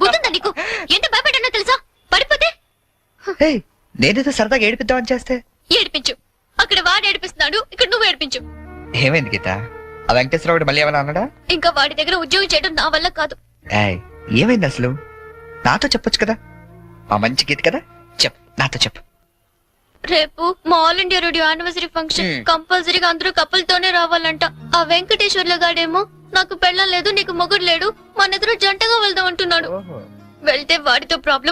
[SPEAKER 3] బుద్ధుందా నీకు? ఎంత భయపడ్డానో తెలుసా? పడిపోతే
[SPEAKER 2] నేనేదో సరదాగా ఏడిపిద్దామని చేస్తే
[SPEAKER 3] ఏడిపించు. అక్కడ వాడు ఏడిపిస్తున్నాడు, ఇక్కడ నువ్వు ఏడిపించు.
[SPEAKER 2] ఏమైంది గీత? ఆ వెంకటేశ్వరరావు మళ్ళీ ఏమన్నా అన్నాడా?
[SPEAKER 3] ఇంకా వాడి దగ్గర ఉద్యోగం చేయడం నా వల్ల కాదు.
[SPEAKER 2] ఏమైంది అసలు? నాతో చెప్పొచ్చు కదా, మా మంచి గీత కదా, చెప్పు, నాతో చెప్పు.
[SPEAKER 3] రేపు మా all India radio anniversary function కంపల్సరీగా అందరూ కపుల్ తోనే రావాలంట. ఆ వెంకటేశ్వర్లు గాడేమో నాకు పెళ్ళం లేదు, నీకు మొగుడు లేడు, మన ఇద్దరు జంటగా వెళ్దాం అంటున్నాడు. వెళ్తే వాడితో ప్రాబ్లం